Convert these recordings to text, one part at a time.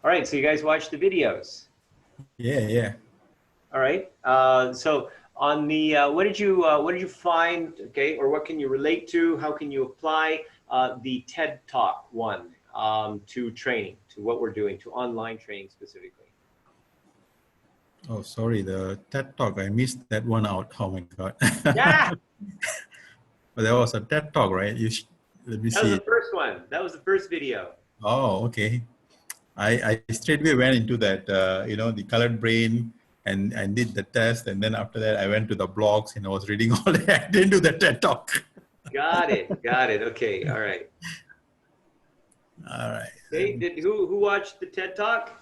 All right, so you guys watch the videos. Yeah. All right. So on the what did you find? Okay, or what can you relate to? How can you apply the TED Talk one to training, to what we're doing, to online training specifically? Oh, sorry, the TED Talk, I missed that one out. Oh my God. Yeah, But there was a TED Talk, right? Let me that was see the it. first one. That was the first video. Oh, okay. I straight away went into that, the colored brain and did the test. And then after that, I went to the blogs and I was reading all that. I didn't do the TED Talk. Got it. Got it. Okay. All right. All right. Okay. Did who watched the TED Talk?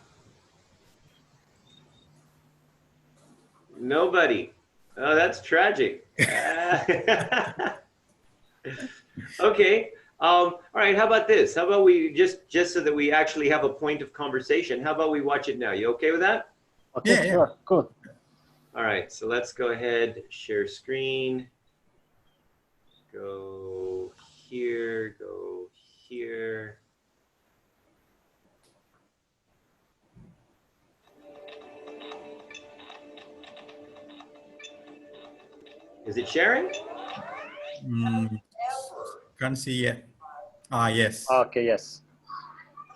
Nobody. Oh, that's tragic. Okay. All right. How about this? How about we just so that we actually have a point of conversation? How about we watch it now? You okay with that? Okay, Yeah. sure, good. All right. So let's go ahead, share screen. Go here. Go here. Is it sharing? Can't see yet. Ah, yes. Okay, yes.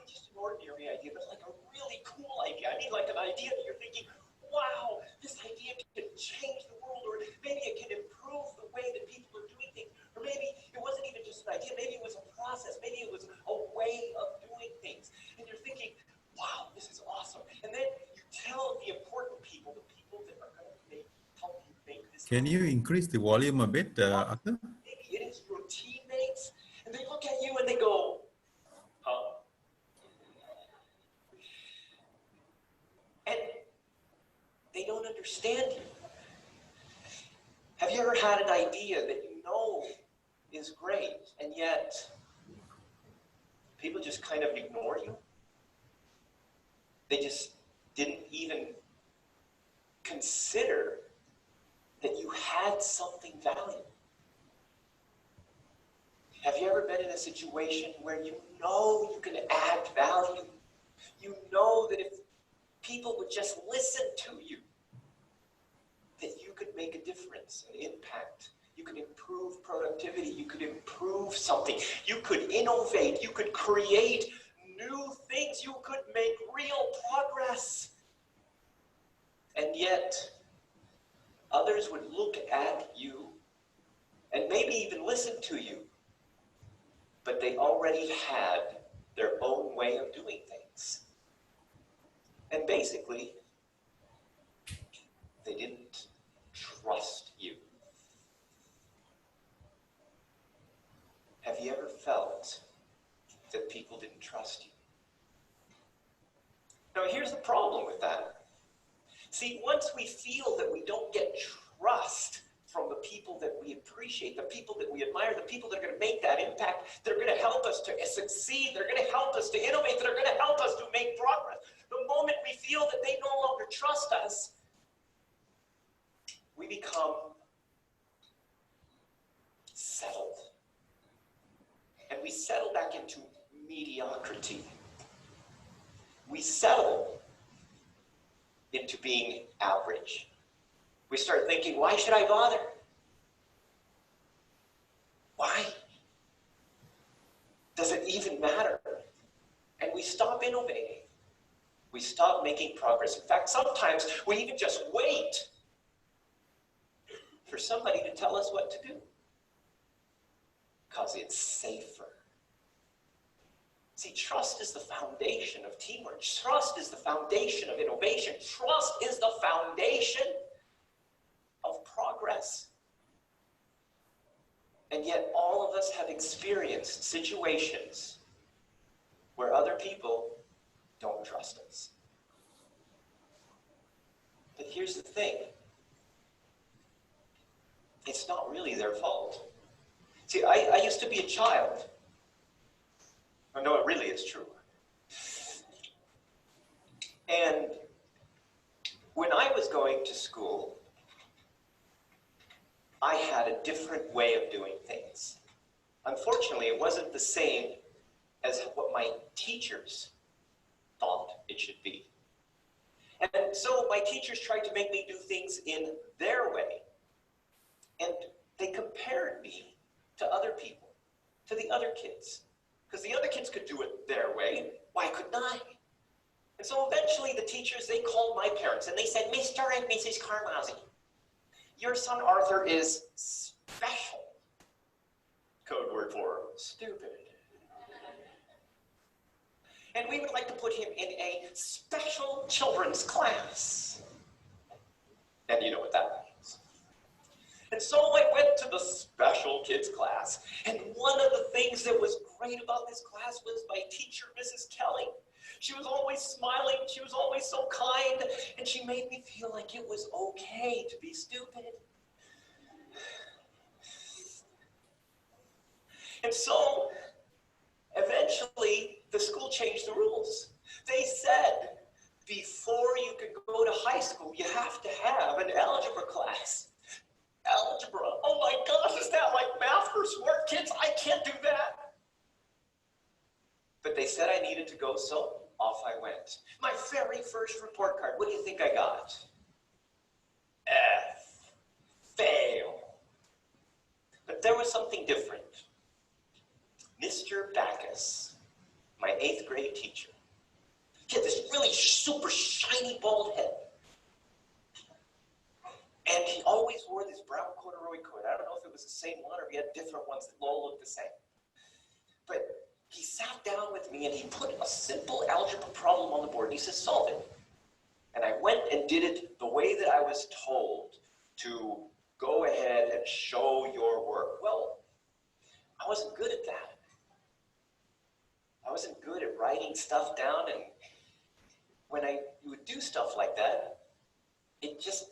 Just an ordinary idea, but like a really cool idea. I mean, like an idea that you're thinking, wow, this idea can change the world, or maybe it can improve the way that people are doing things, or maybe it wasn't even just an idea, maybe it was a process, maybe it was a way of doing things. And you're thinking, wow, this is awesome. And then you tell the important people, the people that are going to help you make this Can you increase the volume a bit, Arthur? Maybe it is your teammates, and they look at you and they go, huh? And they don't understand you. Have you ever had an idea that you know is great, and yet people just kind of ignore you? They just didn't even consider that you had something valuable. Have you ever been in a situation where you know you can add value? You know that if people would just listen to you, that you could make a difference, an impact. You could improve productivity. You could improve something. You could innovate. You could create new things. You could make real progress. And yet, others would look at you and maybe even listen to you, but they already had their own way of doing things. And basically, they didn't trust you. Have you ever felt that people didn't trust you? Now, here's the problem with that. See, once we feel that we don't get trust from the people that we appreciate, the people that we admire, the people that are going to make that impact, that are going to help us to succeed, that are going to help us to innovate, that are going to help us to make progress, the moment we feel that they no longer trust us, we become settled. And we settle back into mediocrity. We settle into being average. We start thinking, why should I bother? Why? Does it even matter? And we stop innovating. We stop making progress. In fact, sometimes we even just wait for somebody to tell us what to do, because it's safer. See, trust is the foundation of teamwork. Trust is the foundation of innovation. Trust is the foundation of progress. And yet all of us have experienced situations where other people don't trust us. But here's the thing. It's not really their fault. See, I used to be a child. I know it really is true. And when I was going to school, I had a different way of doing things. Unfortunately, it wasn't the same as what my teachers thought it it should be. And so my teachers tried to make me do things in their way. And they compared me to other people, to the other kids. Because the other kids could do it their way, why couldn't I? And so eventually the teachers, they called my parents and they said, Mr. and Mrs. Carmazzi, your son Arthur is special. Code word for stupid. And we would like to put him in a special children's class. And you know what that means. And so I went to the special kids class. And one of the things that was great about this class was my teacher, Mrs. Kelly. She was always smiling, she was always so kind, and she made me feel like it was okay to be stupid. And so, eventually, the school changed the rules. They said, before you could go to high school, you have to have an algebra class. Algebra, oh my gosh, is that like math for smart kids? I can't do that. But they said I needed to go, so off I went. My very first report card, what do you think I got? F. Fail. But there was something different. Mr. Backus, my 8th grade teacher, he had this really super shiny bald head. And he always wore this brown corduroy coat. I don't know if it was the same one or he had different ones that all looked the same. But he sat down with me and he put a simple algebra problem on the board and he says, solve it. And I went and did it the way that I was told to go ahead and show your work. Well, I wasn't good at that. I wasn't good at writing stuff down, and when I would do stuff like that, it just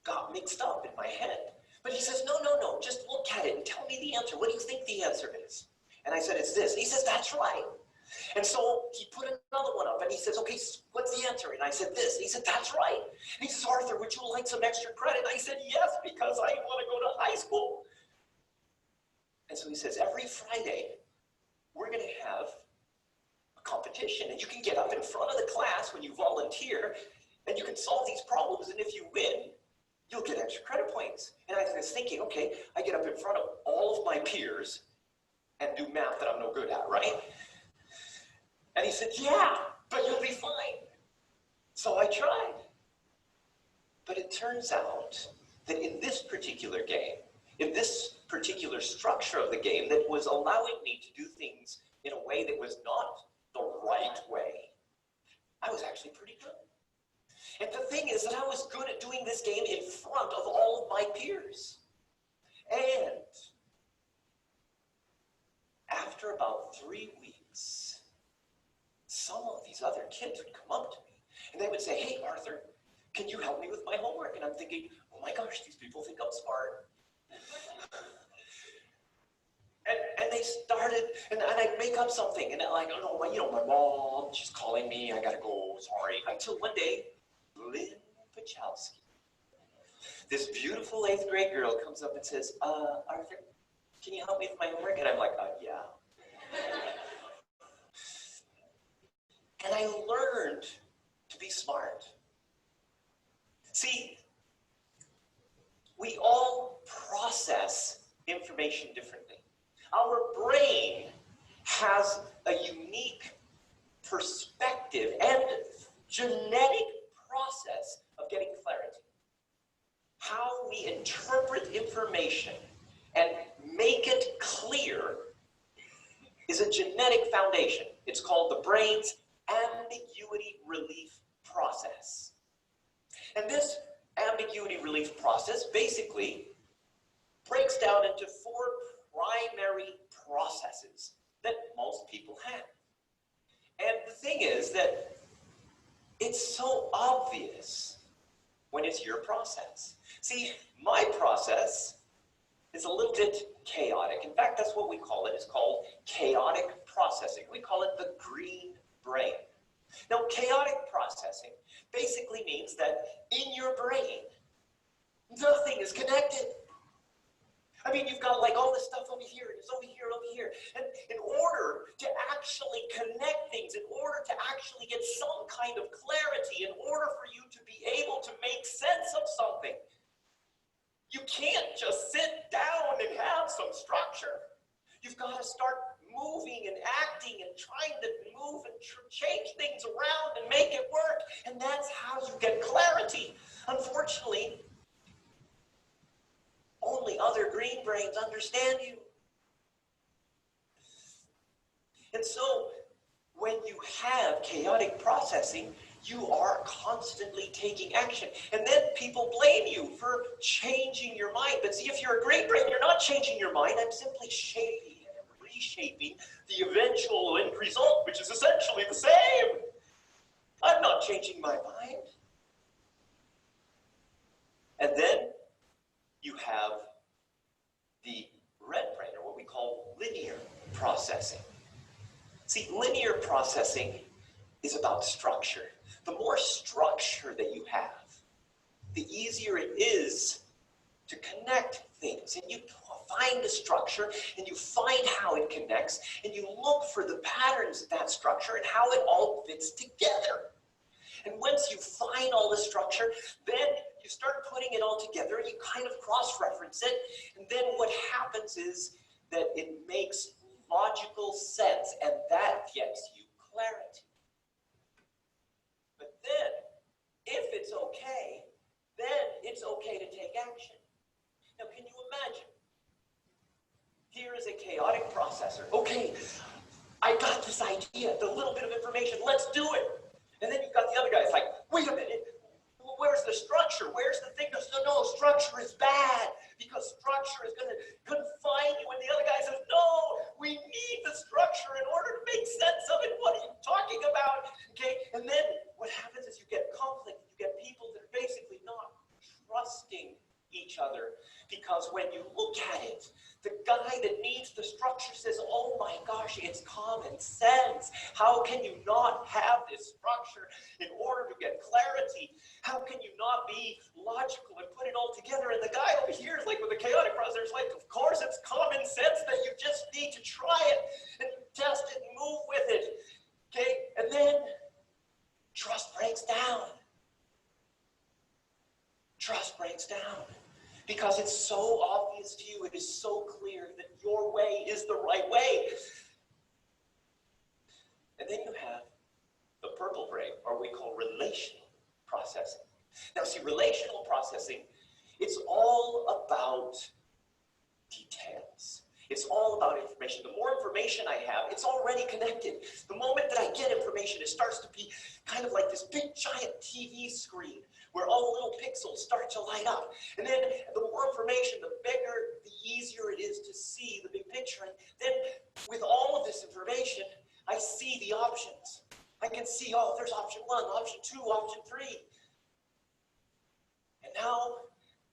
got mixed up in my head. But he says, no, just look at it and tell me the answer. What do you think the answer is? And I said, it's this. And he says, that's right. And so he put another one up and he says, okay, what's the answer? And I said this. And he said, that's right. And he says, Arthur, would you like some extra credit? And I said, yes, because I want to go to high school. And so he says, every Friday, we're going to have a competition. And you can get up in front of the class when you volunteer and you can solve these problems. And if you win, you'll get extra credit points. And I was thinking, okay, I get up in front of all of my peers and do math that I'm no good at, right? And he said, yeah, but you'll be fine. So I tried. But it turns out that in this particular game, in this particular structure of the game that was allowing me to do things in a way that was not the right way, I was actually pretty good. And the thing is that I was good at doing this game in front of all of my peers. And after about 3 weeks, some of these other kids would come up to me and they would say, hey, Arthur, can you help me with my homework? And I'm thinking, oh my gosh, these people think I'm smart. And they started, and I'd make up something, and like, oh no, my mom, she's calling me, I gotta go, sorry. Until one day, Lynn Pachowski, this beautiful 8th grade girl, comes up and says, Arthur, can you help me with my homework? And I'm like, yeah. And I learned to be smart. See, we all process information differently. Our brain has a unique perspective and genetic process of getting clarity. How we interpret information and make it clear is a genetic foundation. It's called the brain's ambiguity relief process. And this ambiguity relief process basically breaks down into 4 primary processes that most people have. And the thing is that it's so obvious when it's your process. See, my process is a little bit chaotic. In fact, that's what we call it. It's called chaotic processing. We call it the green brain. Now, chaotic processing basically means that in your brain, nothing is connected. I mean, you've got like all this stuff over here, and it's over here, over here. And in order to actually connect things, in order to actually get some kind of clarity, in order for you to be able to make sense of something, you can't just sit down and have some structure. You've got to start moving and acting and trying to move and change things around and make it work. And that's how you get clarity. Unfortunately, only other green brains understand you. And so when you have chaotic processing, you are constantly taking action. And then people blame you for changing your mind. But see, if you're a great brain, you're not changing your mind. I'm simply shaping and reshaping the eventual end result, which is essentially the same. I'm not changing my mind. And then you have the red brain, or what we call linear processing. See, linear processing is about structure. The more structure that you have, the easier it is to connect things. And you find the structure, and you find how it connects, and you look for the patterns of that structure and how it all fits together. And once you find all the structure, then you start putting it all together, and you kind of cross-reference it, and then what happens is that it makes logical sense, and that gets you clarity. But then, if it's okay, then it's okay to take action. Now, can you imagine? Here is a chaotic processor. Okay, I got this idea, the little bit of information, let's do it. And then you've got the other guy, it's like, wait a minute, where's the structure? Where's the thing? No, structure is bad, because structure is going to confine you. And the other guy says, no, we need the structure in order to make sense of it. What are you talking about? Okay, and then what happens is you get conflict. You get people that are basically not trusting each other, because when you look at it, the guy that needs the structure says, oh my gosh, it's common sense. How can you not have this structure in order to get clarity? How can you not be logical and put it all together? And the guy over here is like, with the chaotic process, like, of course it's common sense that you just need to try it and test it and move with it. Okay, and then trust breaks down. Trust breaks down. Because it's so obvious to you, it is so clear that your way is the right way. And then you have the purple brain, or we call relational processing. Now see, relational processing, it's all about details. It's all about information. The more information I have, it's already connected. The moment that I get information, it starts to be kind of like this big giant TV screen where all the little pixels start to light up. And then the more information, the bigger, the easier it is to see the big picture. And then with all of this information, I see the options. I can see, oh, there's option 1, option 2, option 3. And now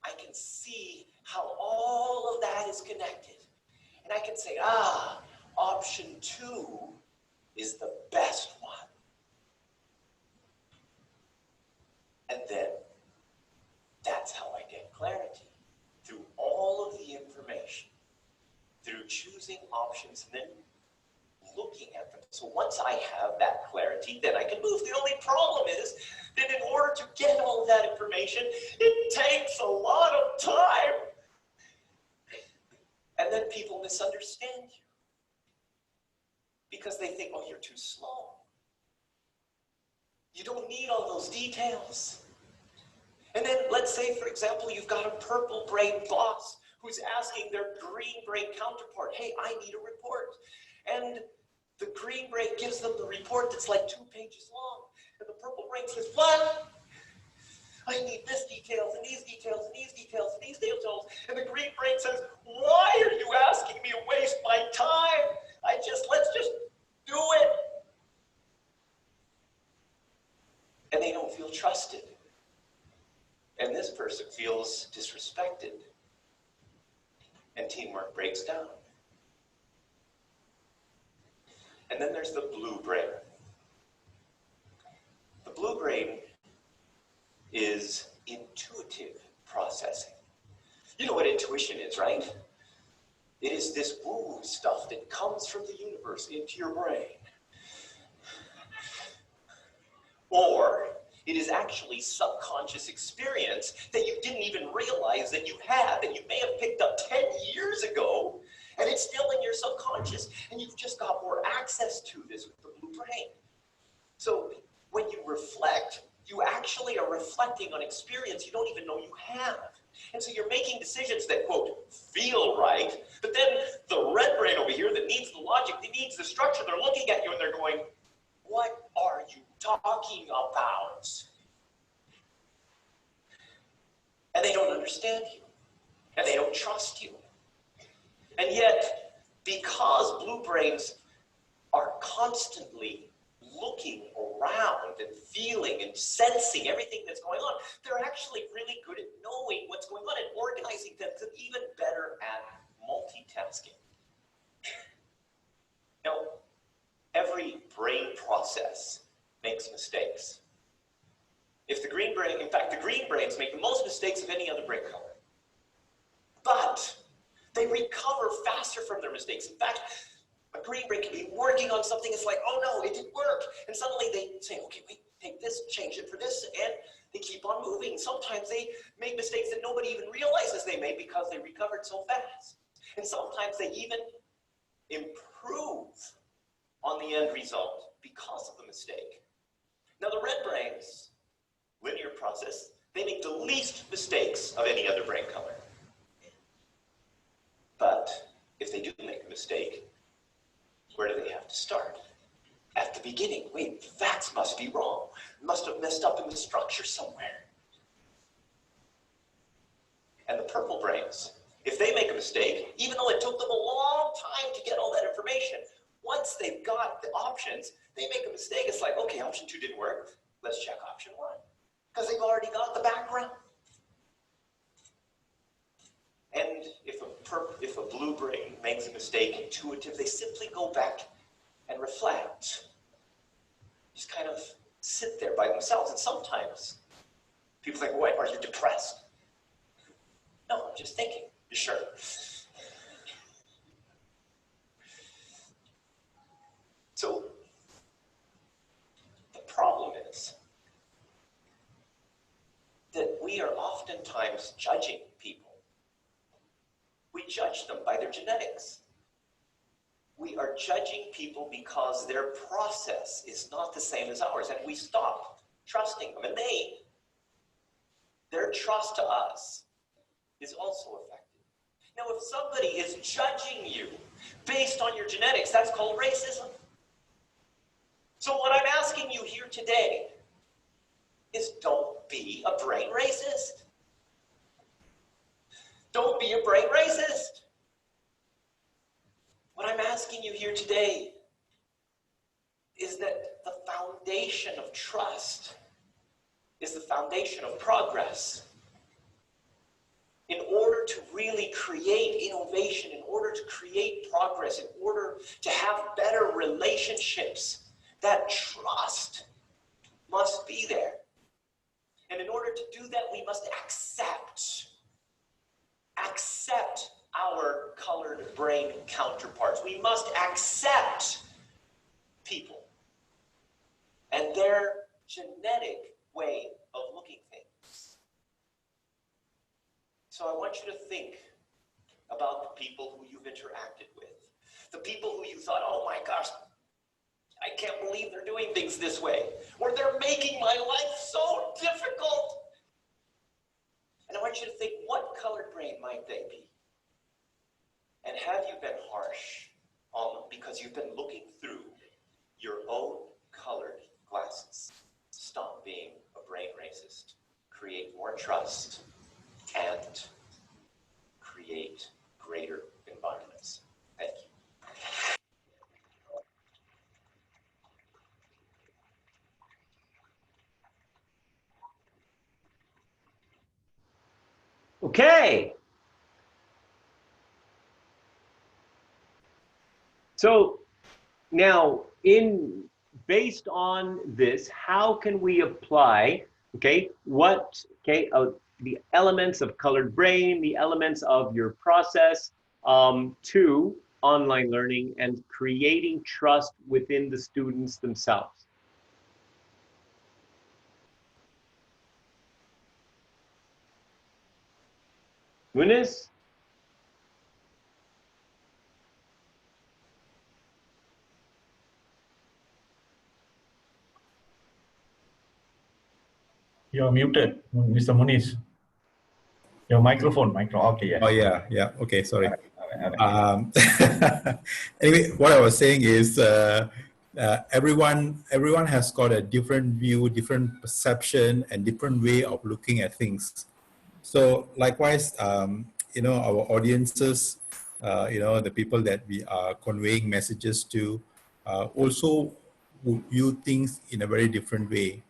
I can see how all of that is connected. And I can say, option 2 is the best one. And then that's how I get clarity, through all of the information, through choosing options and then looking at them. So once I have that clarity, then I can move. The only problem is that in order to get all of that information, it takes a lot of time. And then people misunderstand you because they think, oh, you're too slow. You don't need all those details. And then let's say, for example, you've got a purple brain boss who's asking their green brain counterpart, hey, I need a report. And the green brain gives them the report that's like 2 pages long. And the purple brain says, what? I need this details and these details and these details and these details. And the green brain says, why are you asking me to waste my time? Let's just do it. And they don't feel trusted. And this person feels disrespected. And teamwork breaks down. And then there's the blue brain. The blue brain is intuitive processing. You know what intuition is, right? is this woo stuff that comes from the universe into your brain. Or it is actually subconscious experience that you didn't even realize that you had, that you may have picked up 10 years ago, and it's still in your subconscious, and you've just got more access to this with the blue brain. So when you reflect, you actually are reflecting on experience you don't even know you have. And so you're making decisions that, quote, feel right, but then the red brain over here that needs the logic, that needs the structure, they're looking at you and they're going, what are you talking about? And they don't understand you, and they don't trust you. And yet, because blue brains are constantly looking around and feeling and sensing everything that's going on, they're actually really good at knowing what's going on and organizing themselves even better at multitasking. Now, every brain process makes mistakes. If the green brain, in fact, the green brains make the most mistakes of any other brain color. But they recover faster from their mistakes. In fact, a green brain can be working on something, it's like, oh no, it didn't work. And suddenly they say, okay, wait, take this, change it for this, and they keep on moving. Sometimes they make mistakes that nobody even realizes they made because they recovered so fast. And sometimes they even improve on the end result because of the mistake. Now the red brains, linear process, they make the least mistakes of any other brain color. But if they do make a mistake, where do they have to start? At the beginning. Wait, the facts must be wrong. Must have messed up in the structure somewhere. And the purple brains, if they make a mistake, even though it took them a long time to get all that information, once they've got the options, they make a mistake. It's like, okay, option 2 didn't work. Let's check option 1. Because they've already got the background. And if a blue brain makes a mistake intuitive, they simply go back and reflect. Just kind of sit there by themselves. And sometimes people think, what, are you depressed? No, I'm just thinking. You sure? So the problem is that we are oftentimes judging people. We judge them by their genetics. We are judging people because their process is not the same as ours, and we stop trusting them. And their trust to us is also affected. Now, if somebody is judging you based on your genetics, that's called racism. So what I'm asking you here today is don't be a brain racist. Don't be a brain racist. What I'm asking you here today is that the foundation of trust is the foundation of progress. In order to really create innovation, in order to create progress, in order to have better relationships, that trust must be there. And in order to do that, we must accept our colored brain counterparts. We must accept people and their genetic way of looking things. So I want you to think about the people who you've interacted with, the people who you thought, oh my gosh, I can't believe they're doing things this way, or they're making my life so difficult. And I want you to think, what colored brain might they be? And have you been harsh on them because you've been looking through your own colored glasses? Stop being a brain racist. Create more trust and create greater environments. Thank you. Okay. So now, based on this, how can we apply, the elements of colored brain, the elements of your process, to online learning and creating trust within the students themselves? Muniz? You're muted, Mr. Muniz. Your microphone, okay, yeah. Oh yeah. Okay, sorry. All right. Anyway, what I was saying is everyone has got a different view, different perception, and different way of looking at things. So likewise, our audiences, the people that we are conveying messages to, also view things in a very different way.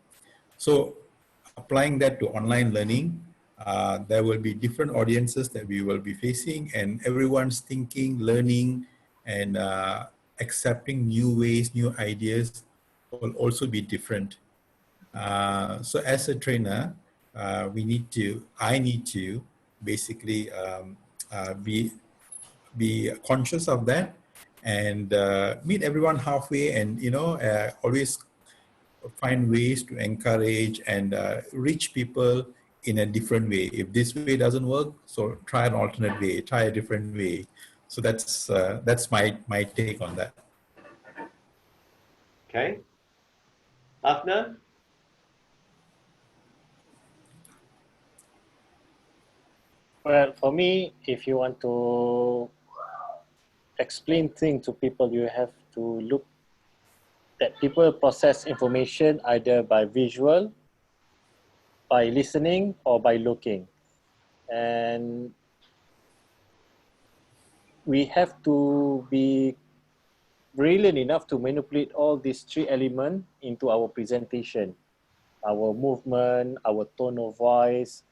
So applying that to online learning, there will be different audiences that we will be facing, and everyone's thinking, learning, and accepting new ways, new ideas will also be different. So as a trainer, I need to basically be conscious of that and meet everyone halfway, and always find ways to encourage and reach people in a different way. If this way doesn't work, so try an alternate way, try a different way. So that's my take on that. Okay. Afnan? Well, for me, if you want to explain things to people, you have to look that people process information either by visual, by listening, or by looking. And we have to be brilliant enough to manipulate all these three elements into our presentation, our movement, our tone of voice,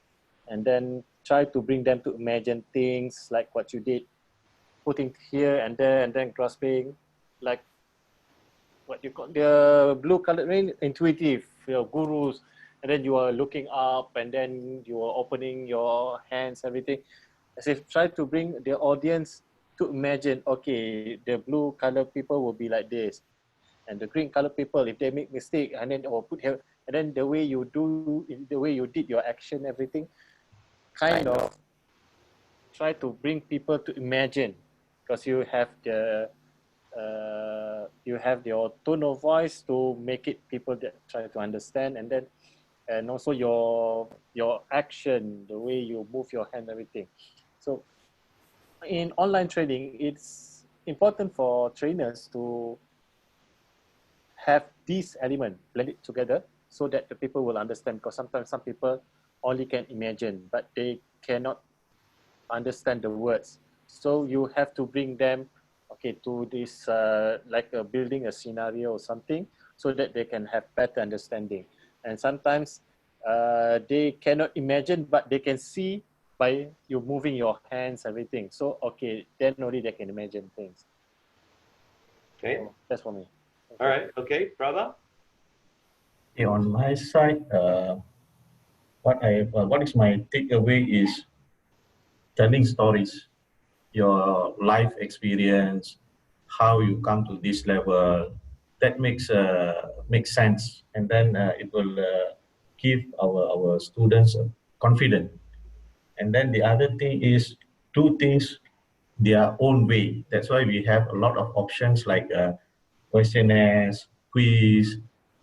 and then try to bring them to imagine things like what you did, putting here and there, and then grasping, like what you call the blue colored rain, intuitive, gurus, and then you are looking up, and then you are opening your hands, everything, as if try to bring the audience to imagine, okay, the blue color people will be like this, and the green color people, if they make mistake, and then or put here, and then the way you do, the way you did your action, everything, kind of try to bring people to imagine, because you have your tone of voice to make it people that try to understand, and then and also your action, the way you move your hand, everything. So in online training, it's important for trainers to have these elements blended together so that the people will understand, because sometimes some people only can imagine, but they cannot understand the words. So you have to bring them, okay, to this, like building a scenario or something, so that they can have better understanding. And sometimes they cannot imagine, but they can see by you moving your hands, everything. So, okay, then only they can imagine things. Okay. So that's for me. All right. Okay. Prabha? Okay, on my side, what is my takeaway is telling stories, your life experience, how you come to this level. That makes sense, and then it will give our students confidence. And then the other thing is do things their own way. That's why we have a lot of options like questionnaires, quiz,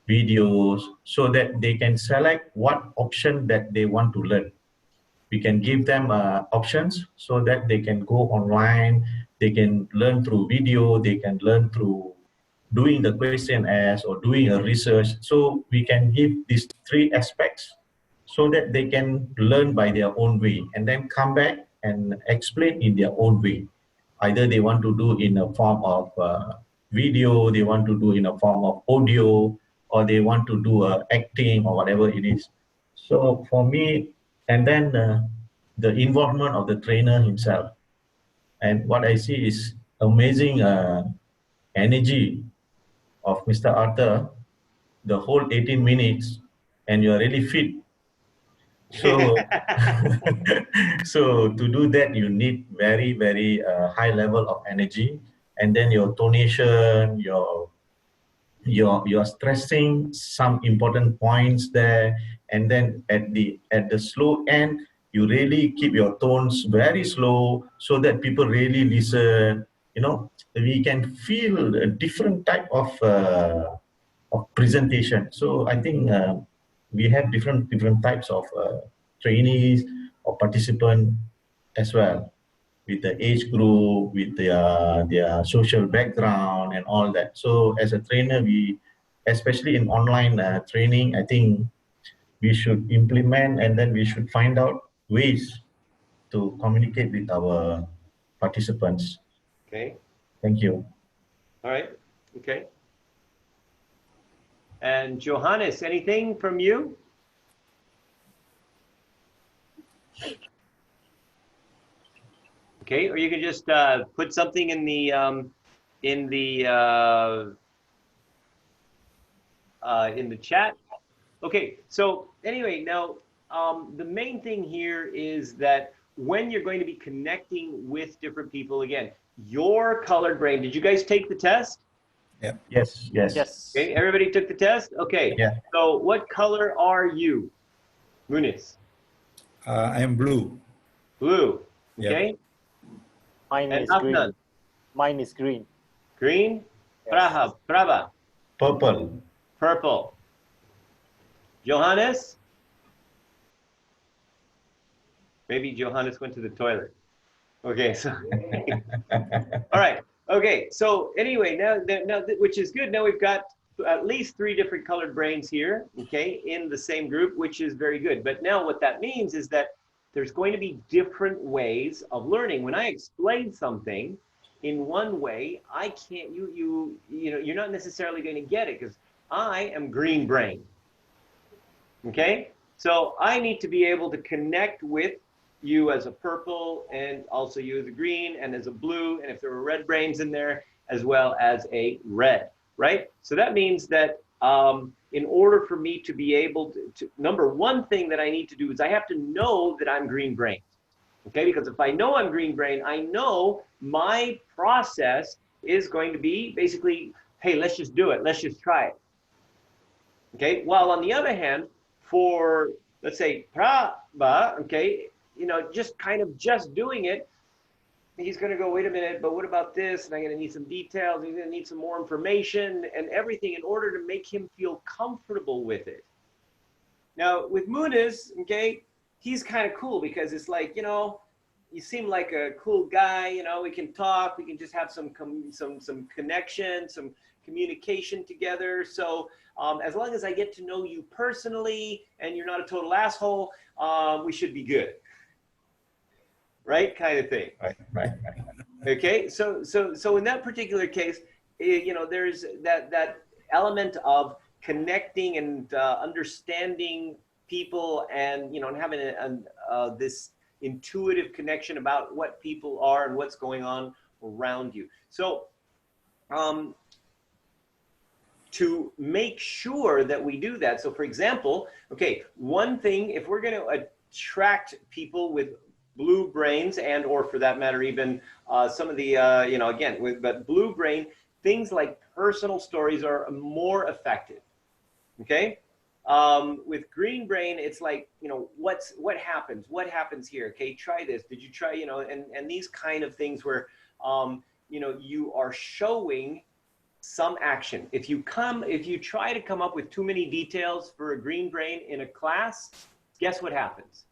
videos, so that they can select what option that they want to learn. We can give them options so that they can go online, they can learn through video, they can learn through doing the questionnaires or doing a research. So we can give these three aspects so that they can learn by their own way and then come back and explain in their own way. Either they want to do in a form of video, they want to do in a form of audio, or they want to do acting or whatever it is. So for me, and then the involvement of the trainer himself. And what I see is amazing energy of Mr. Arthur, the whole 18 minutes, and you're really fit. So, so to do that, you need very, very high level of energy, and then your tonation, you're stressing some important points there, and then at the slow end, you really keep your tones very slow so that people really listen. You know, we can feel a different type of presentation. So I think we have different types of trainees or participant as well, with the age group, with their social background and all that. So as a trainer, we, especially in online training, I think we should implement, and then we should find out ways to communicate with our participants. Okay. Thank you. All right. Okay. And Johannes, anything from you? Okay, or you can just put something in the chat. Okay, so anyway, now the main thing here is that when you're going to be connecting with different people, again, your colored brain. Did you guys take the test? Yeah. Yes. Yes. Okay, everybody took the test? Okay. Yeah. So what color are you, Muniz? I am blue. Blue. Yep. Okay. Mine And is green. Afnan, Mine is green. green. Yes. Prahab, Prabha, Purple. purple. Johannes? Maybe Johannes went to the toilet. Okay, so all right. Okay, so anyway, now which is good. Now we've got at least 3 different colored brains here, okay, in the same group, which is very good. But now what that means is that there's going to be different ways of learning. When I explain something in one way, I can't you know, you're not necessarily going to get it because I am green brain. Okay? So I need to be able to connect with you as a purple and also you as a green and as a blue, and if there were red brains in there, as well as a red, right? So that means that in order for me to be able to, number one thing that I need to do is I have to know that I'm green brain, okay? Because if I know I'm green brain, I know my process is going to be basically, hey, let's just do it. Let's just try it. Okay, while on the other hand, for, let's say, Prabha, okay, you know, just kind of just doing it, he's going to go, wait a minute, but what about this? And I'm going to need some details. He's going to need some more information and everything in order to make him feel comfortable with it. Now, with Muniz, okay, he's kind of cool because it's like, you know, you seem like a cool guy, you know, we can talk, we can just have some connection, some communication together. So as long as I get to know you personally and you're not a total asshole, we should be good. Right, kind of thing. Right. Okay, so in that particular case, you know, there's that element of connecting and understanding people, and you know, and having this intuitive connection about what people are and what's going on around you. So to make sure that we do that. So for example, okay, one thing, if we're going to attract people with blue brains, and or for that matter even some of the you know, again but blue brain, things like personal stories are more effective. Okay, with green brain, it's like, you know, what happens here, okay, try this, did you try, you know, and these kind of things where you know, you are showing some action. If you try to come up with too many details for a green brain in a class, guess what happens?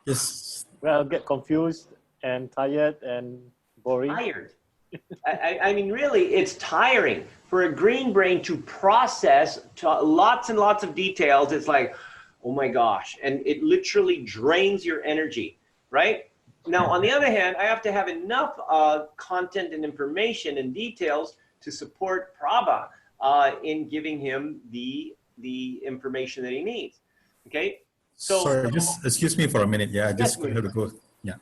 Yes. Well, get confused and tired and boring. Tired. I mean, really, it's tiring for a green brain to process lots and lots of details. It's like, oh my gosh, and it literally drains your energy, right? Now, on the other hand, I have to have enough content and information and details to support Prabha in giving him the information that he needs. Okay. So, sorry, just excuse me for a minute. Yeah, I just have to go. Yeah.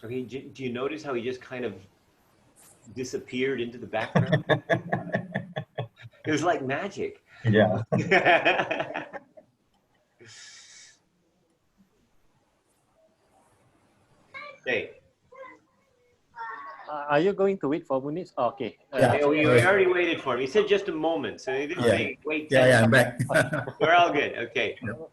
Okay, do you notice how he just kind of disappeared into the background? It was like magic. Yeah. Okay. Are you going to wait for minutes? Oh, okay. Yeah. Yeah, we Sorry. already waited for him. He said just a moment, so he didn't Yeah. say wait 10 Yeah, I'm back. We're all good. Okay. Yep.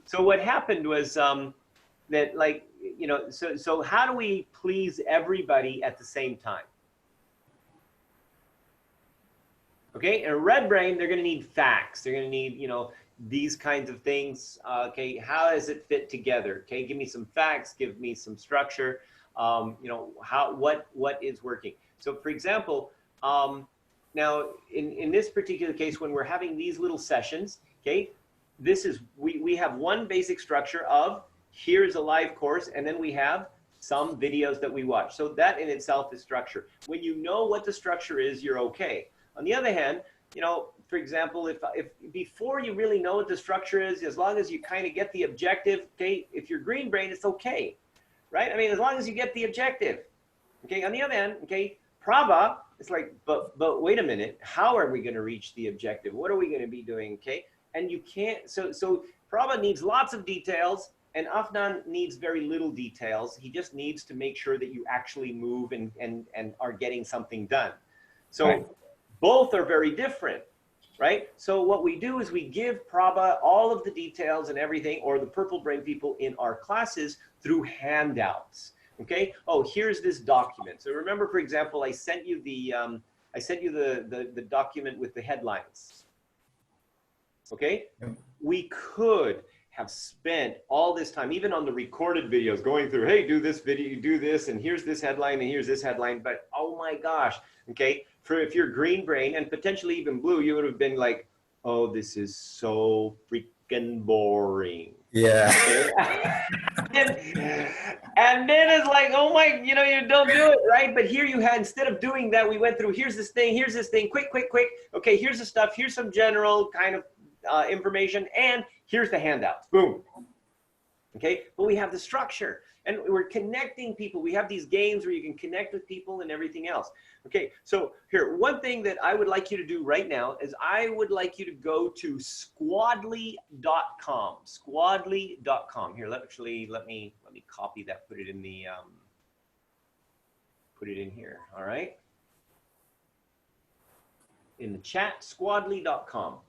So what happened was that, like, you know, so how do we please everybody at the same time? Okay, in a red brain, they're going to need facts. They're going to need, you know, these kinds of things. Okay, how does it fit together? Okay, give me some facts, give me some structure. You know, what is working. So, for example, now in this particular case, when we're having these little sessions, okay, this is we have one basic structure of here's a live course, and then we have some videos that we watch. So that in itself is structure. When you know what the structure is, you're okay. On the other hand, you know, for example, if before you really know what the structure is, as long as you kind of get the objective, okay, if you're green brain, it's okay, right? I mean, as long as you get the objective, okay. On the other hand, okay, Prabha, it's like, but wait a minute, how are we going to reach the objective? What are we going to be doing, okay? And you can't, so Prabha needs lots of details, and Afnan needs very little details. He just needs to make sure that you actually move and are getting something done. So. Right. Both are very different, right? So what we do is we give Prabha all of the details and everything, or the purple brain people in our classes, through handouts. Okay. Oh, here's this document. So remember, for example, I sent you the document with the headlines. Okay. We could have spent all this time, even on the recorded videos, going through, hey, do this video, do this, and here's this headline, and here's this headline. But oh my gosh, okay, for if you're green brain and potentially even blue, you would have been like, oh, this is so freaking boring. Yeah. Okay? and then it's like, oh my, you know, you don't do it, right? But here you had, instead of doing that, we went through, here's this thing, quick. Okay, here's the stuff, here's some general kind of information, and here's the handouts, boom. Okay, but we have the structure, and we're connecting people. We have these games where you can connect with people and everything else. Okay, so here, one thing that I would like you to do right now is I would like you to go to squadly.com, squadly.com. Here, let me copy that, put it in the, put it in here, all right? In the chat, squadly.com.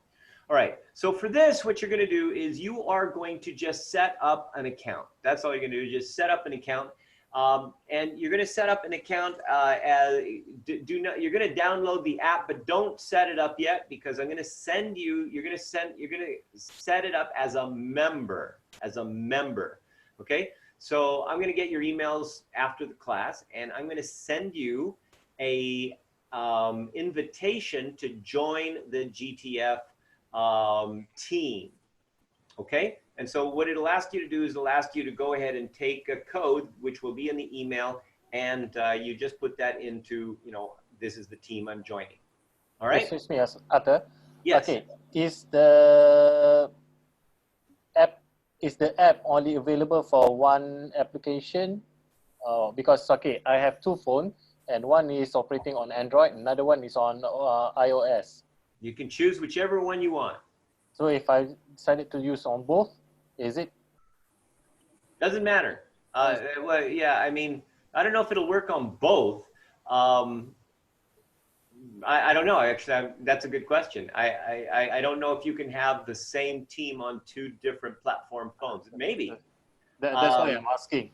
All right, so for this, what you're gonna do is you are going to just set up an account. That's all you're gonna do, just set up an account. And you're gonna set up an account you're gonna download the app, but don't set it up yet, because I'm gonna send you, you're gonna set it up as a member, okay? So I'm gonna get your emails after the class, and I'm gonna send you a invitation to join the GTF team, okay? And so what it'll ask you to do is it'll ask you to go ahead and take a code, which will be in the email, and you just put that into, you know, this is the team I'm joining. All right? Excuse me, Arthur. Yes. Okay, is the app only available for one application? Because, okay, I have two phones, and one is operating on Android, another one is on iOS. You can choose whichever one you want. So if I decided to use on both, is it? Doesn't matter. Well, yeah, I mean, I don't know if it'll work on both. I don't know. Actually, that's a good question. I don't know if you can have the same team on two different platform phones. Maybe. That's why I'm asking.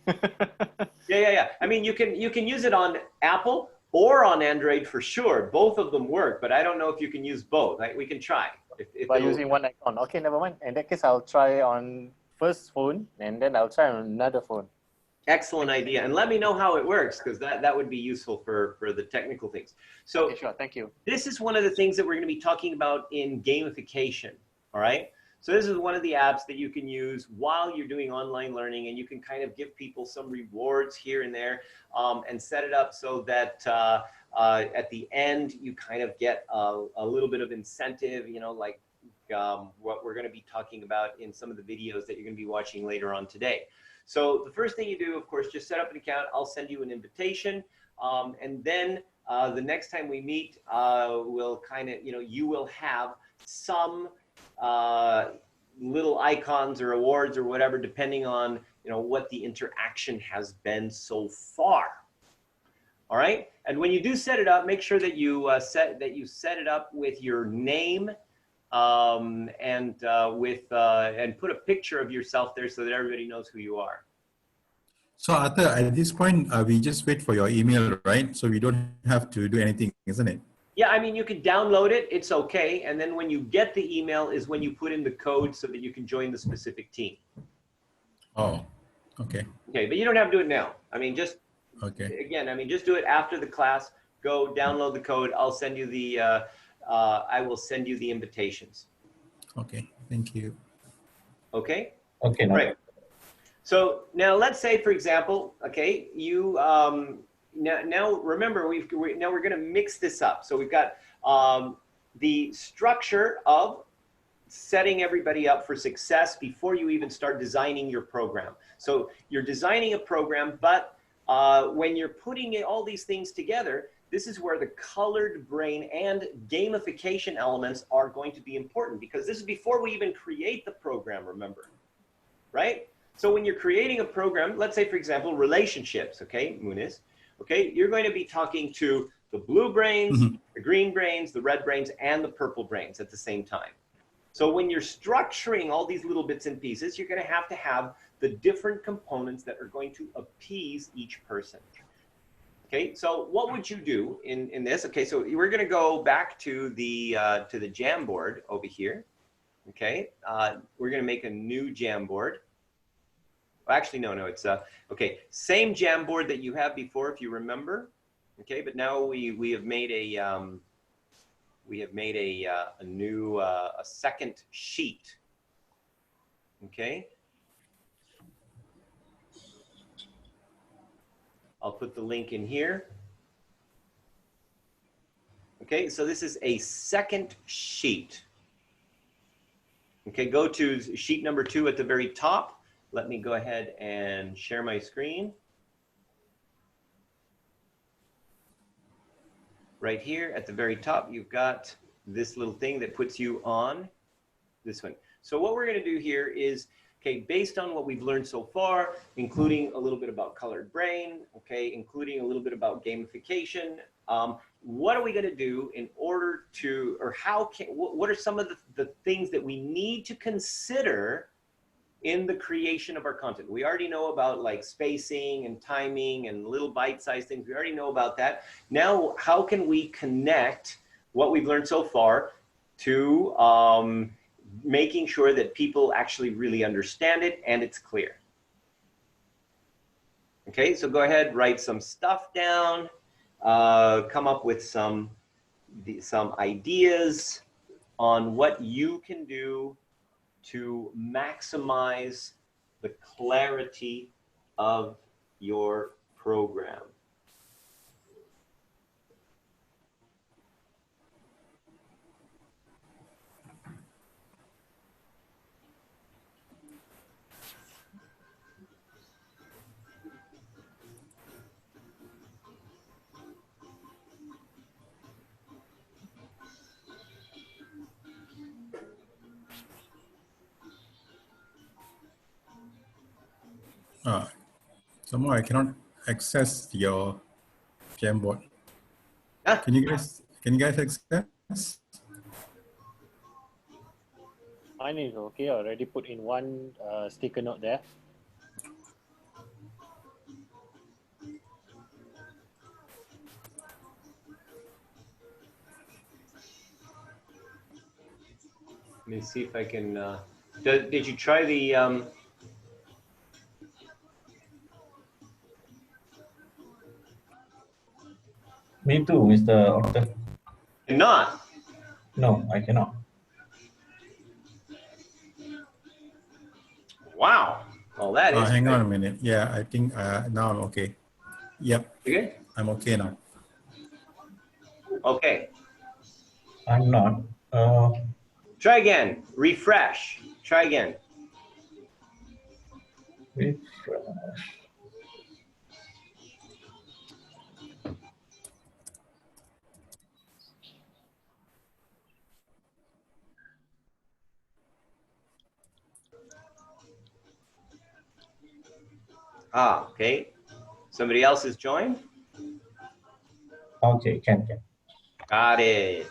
Yeah. I mean, you can use it on Apple or on Android for sure. Both of them work, but I don't know if you can use both. Like, we can try. If By using one account. Okay, never mind. In that case, I'll try on first phone, and then I'll try on another phone. Excellent idea. And let me know how it works, because that would be useful for the technical things. So okay, sure, thank you. This is one of the things that we're going to be talking about in gamification, all right? So this is one of the apps that you can use while you're doing online learning, and you can kind of give people some rewards here and there, and set it up so that at the end you kind of get a little bit of incentive, you know, like what we're going to be talking about in some of the videos that you're going to be watching later on today. So the first thing you do, of course, just set up an account. I'll send you an invitation, and then the next time we meet, we'll kind of, you will have some little icons or awards or whatever, depending on, what the interaction has been so far. All right. And when you do set it up, make sure that you set it up with your name and put a picture of yourself there so that everybody knows who you are. So Arthur, at this point, we just wait for your email, right? So we don't have to do anything, isn't it? Yeah, I mean, you can download it. It's okay. And then when you get the email is when you put in the code so that you can join the specific team. Oh, okay. Okay, but you don't have to do it now. I mean, just just do it after the class. Go download the code. I'll send you the. I will send you the invitations. Okay, thank you. Okay. Okay. Right. So now let's say, for example, okay, you now remember we're going to mix this up. So we've got the structure of setting everybody up for success before you even start designing your program. So you're designing a program, but when you're putting all these things together, this is where the colored brain and gamification elements are going to be important, because this is before we even create the program, remember, right? So when you're creating a program, let's say, for example, relationships, okay, Muniz, okay, you're going to be talking to the blue brains, the green brains, the red brains, and the purple brains at the same time. So when you're structuring all these little bits and pieces, you're going to have the different components that are going to appease each person. Okay, so what would you do in this? Okay, so we're going to go back to the Jamboard over here. Okay, we're going to make a new Jamboard. Well, actually, no, it's okay. Same Jamboard that you have before, if you remember. Okay, but now we have made a new a second sheet. Okay. I'll put the link in here. Okay, so this is a second sheet. Okay, go to sheet number 2 at the very top. Let me go ahead and share my screen. Right here at the very top, you've got this little thing that puts you on this one. So what we're going to do here is, okay, based on what we've learned so far, including a little bit about colored brain, okay, including a little bit about gamification, what are we going to do in order to, or what are some of the things that we need to consider in the creation of our content? We already know about like spacing and timing and little bite-sized things. We already know about that. Now, how can we connect what we've learned so far to making sure that people actually really understand it and it's clear? Okay, so go ahead, write some stuff down, come up with some ideas on what you can do to maximize the clarity of your program. Somehow I cannot access your Jamboard. Ah. Can you guys access? Mine is okay. I already put in one sticker note there. Let me see if I can, did you try the, Me too, Mr. Arthur. not? No, I cannot. Wow. Well, that is Hang good. on a minute. Yeah, I think now I'm okay. Yep, You good? I'm okay now. Okay. I'm not. Try again. Refresh. Try again. Ah, okay. Somebody else has joined? Okay, can. Got it.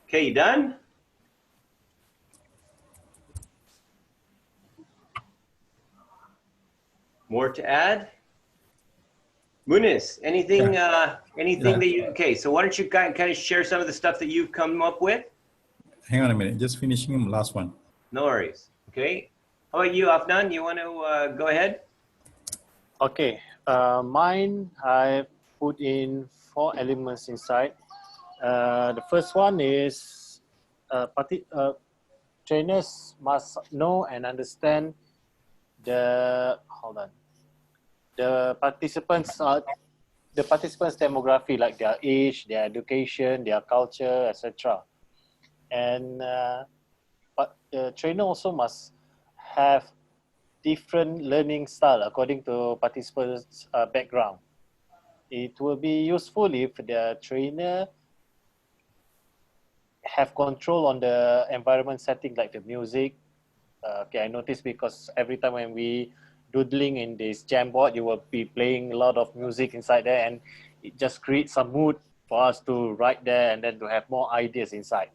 Okay, you done? More to add? Muniz, anything Yeah. that you, okay, so why don't you kind of share some of the stuff that you've come up with? Hang on a minute, just finishing the last one. No worries. Okay. How about you, Afnan? You want to go ahead? Okay, mine, I put in 4 elements inside. The first one is trainers must know and understand the the participants demography, like their age, their education, their culture, etc. And but the trainer also must have different learning style according to participants' background. It will be useful if the trainer have control on the environment setting, like the music. Okay, I noticed because every time when we doodling in this Jamboard, you will be playing a lot of music inside there, and it just creates some mood for us to write there and then to have more ideas inside.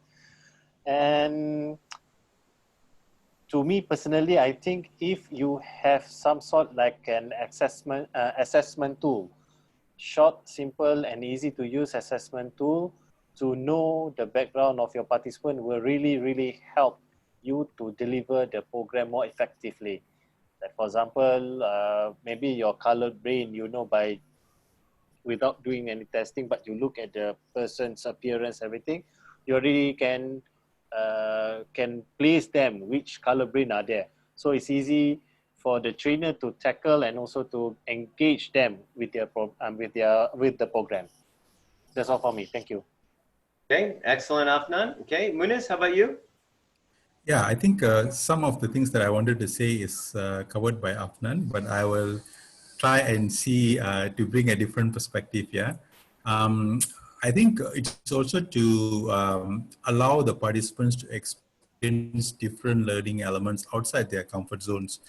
And to me personally, I think if you have some sort like an assessment tool, short, simple, and easy to use assessment tool to know the background of your participant will really help you to deliver the program more effectively. Like for example, maybe your colored brain, you know, by without doing any testing, but you look at the person's appearance, everything, you already can place them which color brain are there. So it's easy for the trainer to tackle and also to engage them with their with the program. That's all for me. Thank you. Okay, excellent, Afnan. Okay, Muniz, how about you? Yeah, I think some of the things that I wanted to say is covered by Afnan, but I will try and see to bring a different perspective. Yeah, I think it's also to allow the participants to experience different learning elements outside their comfort zones.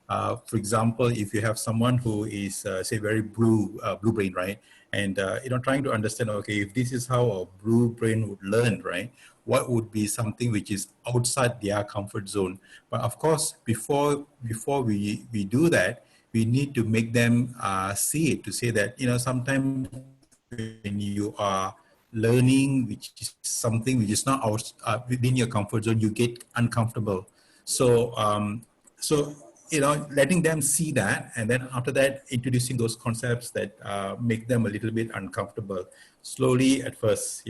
For example, if you have someone who is, say, very blue brain, right, and trying to understand, okay, if this is how a blue brain would learn, right, what would be something which is outside their comfort zone? But of course, before we do that, we need to make them see it, to say that sometimes when you are learning, which is something which is not within your comfort zone, you get uncomfortable. So letting them see that, and then after that, introducing those concepts that make them a little bit uncomfortable, slowly at first,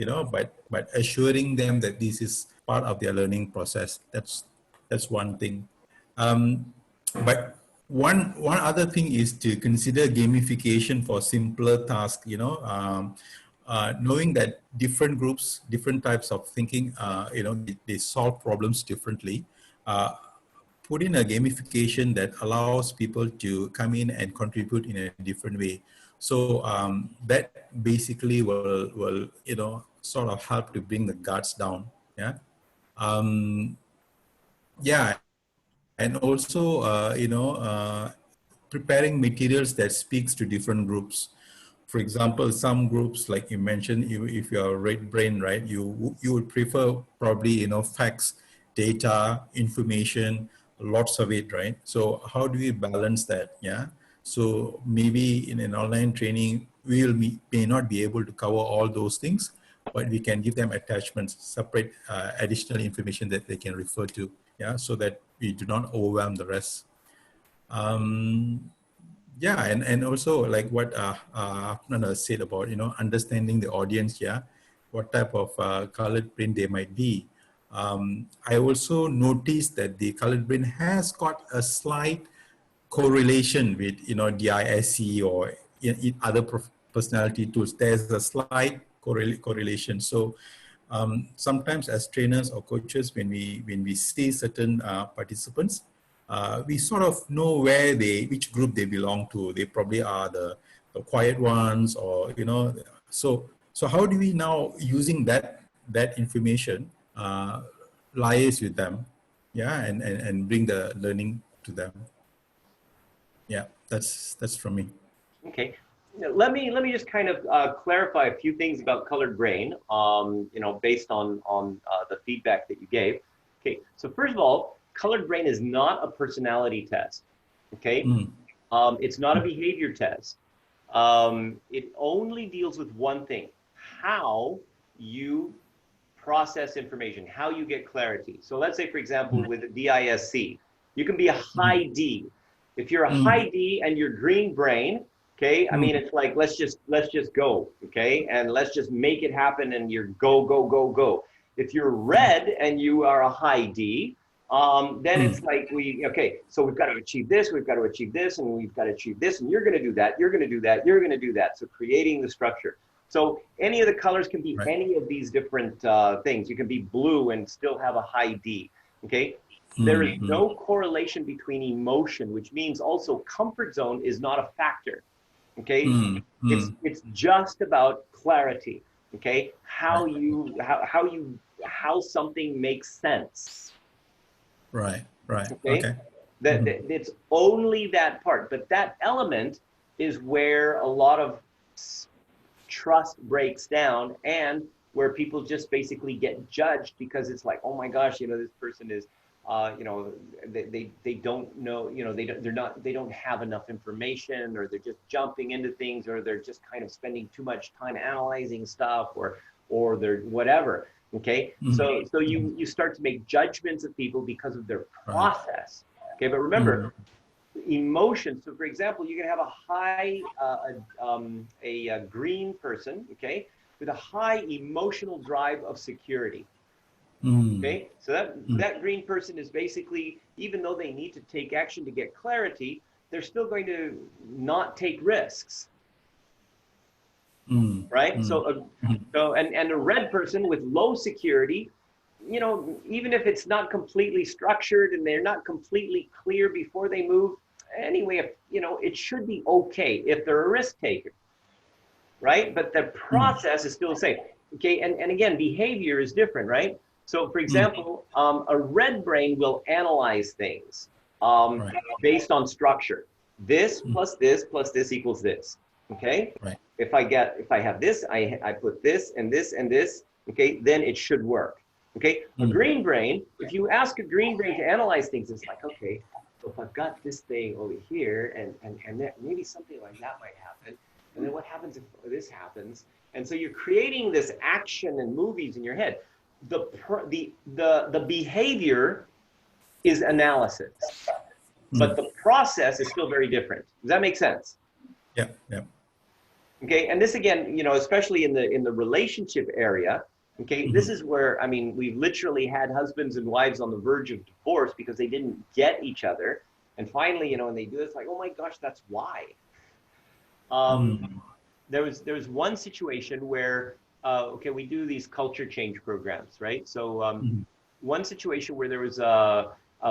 but assuring them that this is part of their learning process. That's one thing. But one other thing is to consider gamification for simpler tasks. Knowing that different groups, different types of thinking, they solve problems differently. Put in a gamification that allows people to come in and contribute in a different way. So that basically will sort of help to bring the guards down. Yeah. Yeah, and also preparing materials that speaks to different groups. For example, some groups, like you mentioned, if you're right brain, right, you would prefer probably facts, data, information, lots of it, right? So how do we balance that? Yeah. So maybe in an online training, may not be able to cover all those things, but we can give them attachments, separate additional information that they can refer to, yeah, so that we do not overwhelm the rest. Yeah, and also like what Afnan said about, understanding the audience, yeah, what type of colored brain they might be. I also noticed that the colored brain has got a slight correlation with, DISC or in other personality tools. There's a slight correlation. So sometimes as trainers or coaches, when we see certain participants, we sort of know which group they belong to. They probably are the quiet ones, or so how do we now, using that information, liaise with them, yeah, and bring the learning to them. Yeah, that's from me. Okay. Now, let me just kind of clarify a few things about colored brain, based on the feedback that you gave. Okay, so first of all, colored brain is not a personality test. Okay, it's not a behavior test. It only deals with one thing: how you process information, how you get clarity. So let's say, for example, with a DISC, you can be a high D. If you're a high D and you're green brain, okay, I mean, it's like, let's just go, okay, and let's just make it happen, and you're go. If you're red and you are a high D, then it's like so we've got to achieve this, we've got to achieve this, and we've got to achieve this, and you're going to do that, you're going to do that, you're going to do that. So creating the structure. So any of the colors can be any of these different things. You can be blue and still have a high D, okay? There is no correlation between emotion, which means also comfort zone is not a factor, okay? It's just about clarity, okay? How something makes sense. Right. Okay. It's only that part, but that element is where a lot of trust breaks down, and where people just basically get judged, because it's like, oh my gosh, this person is they don't know, they don't have enough information, or they're just jumping into things, or they're just kind of spending too much time analyzing stuff, or they're whatever. Okay. So you start to make judgments of people because of their process. Okay, but remember, emotion. So for example, you can have a high a green person, okay, with a high emotional drive of security. Okay, so that green person is basically, even though they need to take action to get clarity, they're still going to not take risks. Right? So and a red person with low security, you know, even if it's not completely structured and they're not completely clear before they move, anyway, if, you know, it should be okay if they're a risk taker, right? But the process is still the same. Okay, and again, behavior is different, right? So for example, a red brain will analyze things based on structure. This plus this plus this equals this, okay? Right. If I have this, I put this and this and this, okay, then it should work. Okay, a green brain, if you ask a green brain to analyze things, it's like, okay, so if I've got this thing over here and then maybe something like that might happen, and then what happens if this happens? And so you're creating this action and movies in your head. The behavior is analysis, but the process is still very different. Does that make sense? Yeah, yeah. Okay, and this again, you know, especially in the relationship area, okay, this is where, I mean, we've literally had husbands and wives on the verge of divorce because they didn't get each other. And finally, you know, when they do this, like, oh my gosh, that's why. There was one situation where, okay, we do these culture change programs, right? So one situation where there was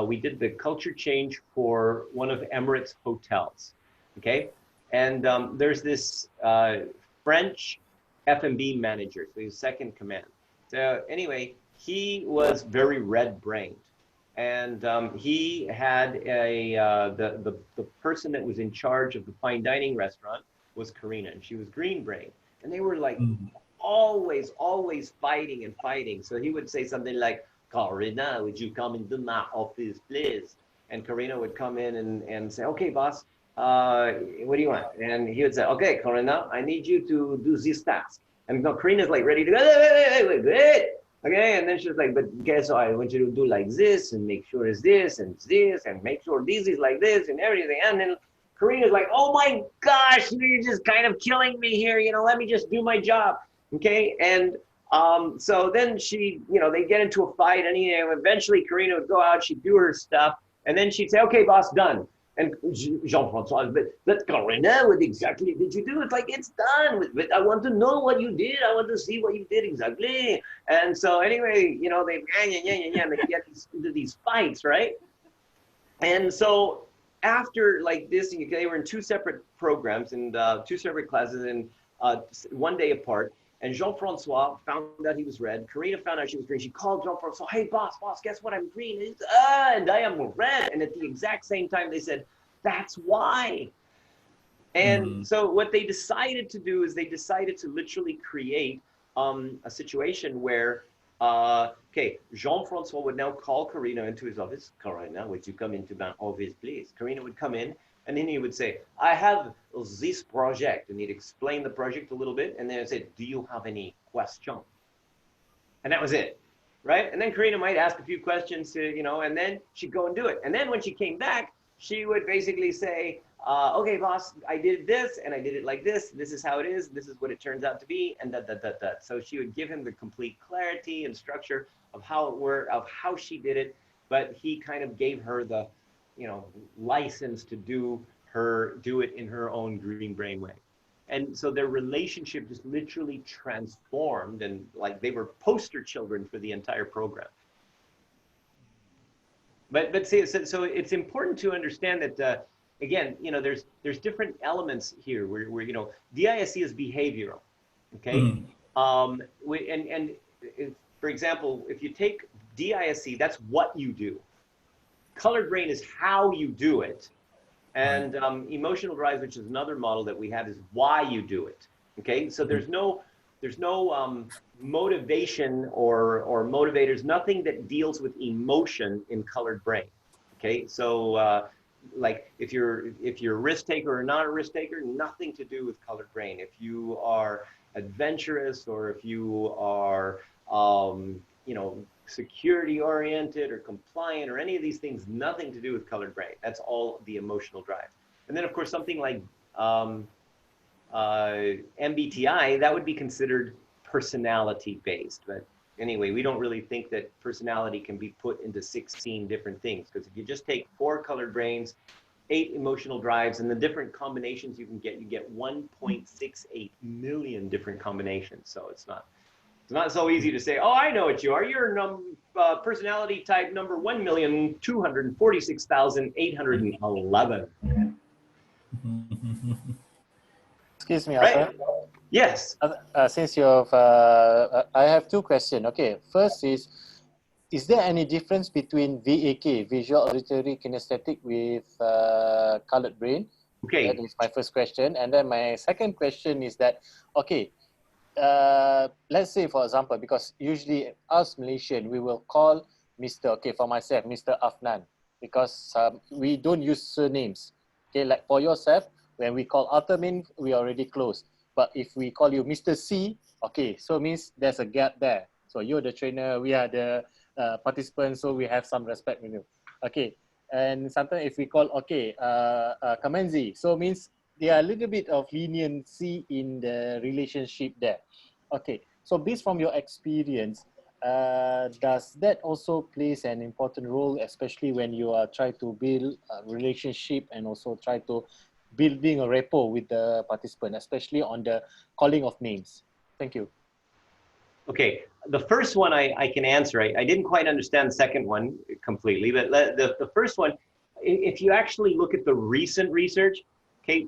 we did the culture change for one of Emirates hotels, okay? And there's this French F&B manager, so he's second command. So anyway, he was very red-brained, and he had the person that was in charge of the fine dining restaurant was Karina, and she was green-brained, and they were like always fighting and fighting. So he would say something like, "Karina, would you come into my office, please?" And Karina would come in and say, "Okay, boss, what do you want?" And he would say, "Okay, Karina, I need you to do this task." And no, Karina's like ready to go, wait. Okay, and then she's like, "But okay, so I want you to do like this and make sure it's this and make sure this is like this and everything." And then Karina's like, "Oh my gosh, you're just kind of killing me here. You know, let me just do my job." Okay, and so then she, you know, they get into a fight, and you know, eventually Karina would go out, she'd do her stuff, and then she'd say, "Okay, boss, done." And Jean-Francois, but Karina, what exactly did you do? It's like, it's done. But I want to know what you did. I want to see what you did exactly. And so anyway, you know, they and they get into these fights, right? And so after like this, they were in two separate programs and two separate classes and one day apart. And Jean-Francois found out he was red. Karina found out she was green. She called Jean-Francois, "Hey, boss, guess what? I'm green." And I am red. And at the exact same time, they said, "That's why." And so what they decided to do is they decided to literally create a situation where, okay, Jean-Francois would now call Karina into his office. "Karina, would you come into my office, please?" Karina would come in. And then he would say, "I have this project," and he'd explain the project a little bit, and then he'd say, "Do you have any questions?" And that was it, right? And then Karina might ask a few questions, you know, and then she'd go and do it. And then when she came back, she would basically say, "Okay, boss, I did this, and I did it like this. This is how it is. This is what it turns out to be," and that. So she would give him the complete clarity and structure of how it worked, of how she did it, but he kind of gave her the, you know, license to do it in her own green brain way. And so their relationship just literally transformed, and like they were poster children for the entire program. But see, so it's important to understand that again, you know, there's different elements here where you know, DISC is behavioral, okay? For example, if you take DISC, that's what you do. Colored brain is how you do it. And emotional drive, which is another model that we have, is why you do it. Okay, so there's no motivation or motivators, nothing that deals with emotion in colored brain. Okay, so like if you're a risk taker or not a risk taker, nothing to do with colored brain. If you are adventurous or if you are you know, security oriented or compliant or any of these things, nothing to do with colored brain. That's all the emotional drive. And then of course something like MBTI, that would be considered personality based. But anyway, we don't really think that personality can be put into 16 different things, because if you just take 4 colored brains, 8 emotional drives, and the different combinations you get 1.68 million different combinations. So it's not so easy to say, oh, I know what you are. You're personality type number 1,246,811. Excuse me, Right? Arthur. Yes. Since you've, I have 2 questions. Okay, first is there any difference between VAK, visual, auditory, kinesthetic, with colored brain? Okay. That is my first question. And then my second question is that, okay, let's say, for example, because usually us Malaysian, we will call Mr. Okay, for myself, Mr. Afnan, because we don't use surnames. Okay, like for yourself, when we call Arthur, we already close. But if we call you Mr. C, okay, so means there's a gap there. So you're the trainer, we are the participants, so we have some respect with you. Okay, and sometimes if we call, okay, Kamenzi, so means there are a little bit of leniency in the relationship there. Okay, so based from your experience, does that also plays an important role, especially when you are trying to build a relationship and also try to building a rapport with the participant, especially on the calling of names? Thank you. Okay, the first one I can answer. I didn't quite understand the second one completely, but the first one, if you actually look at the recent research, okay,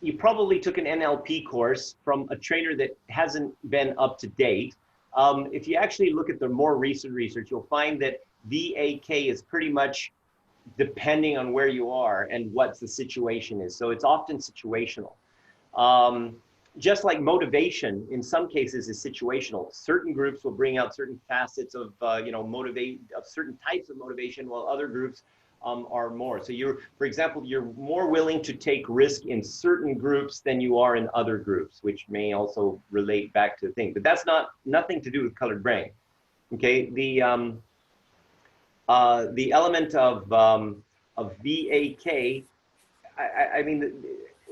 you probably took an NLP course from a trainer that hasn't been up to date. If you actually look at the more recent research, you'll find that VAK is pretty much depending on where you are and what the situation is. So it's often situational. Just like motivation, in some cases, is situational. Certain groups will bring out certain facets of, of certain types of motivation, while other groups are more. So for example, you're more willing to take risk in certain groups than you are in other groups, which may also relate back to the thing. But that's nothing to do with colored brain. Okay, the element of VAK, I mean,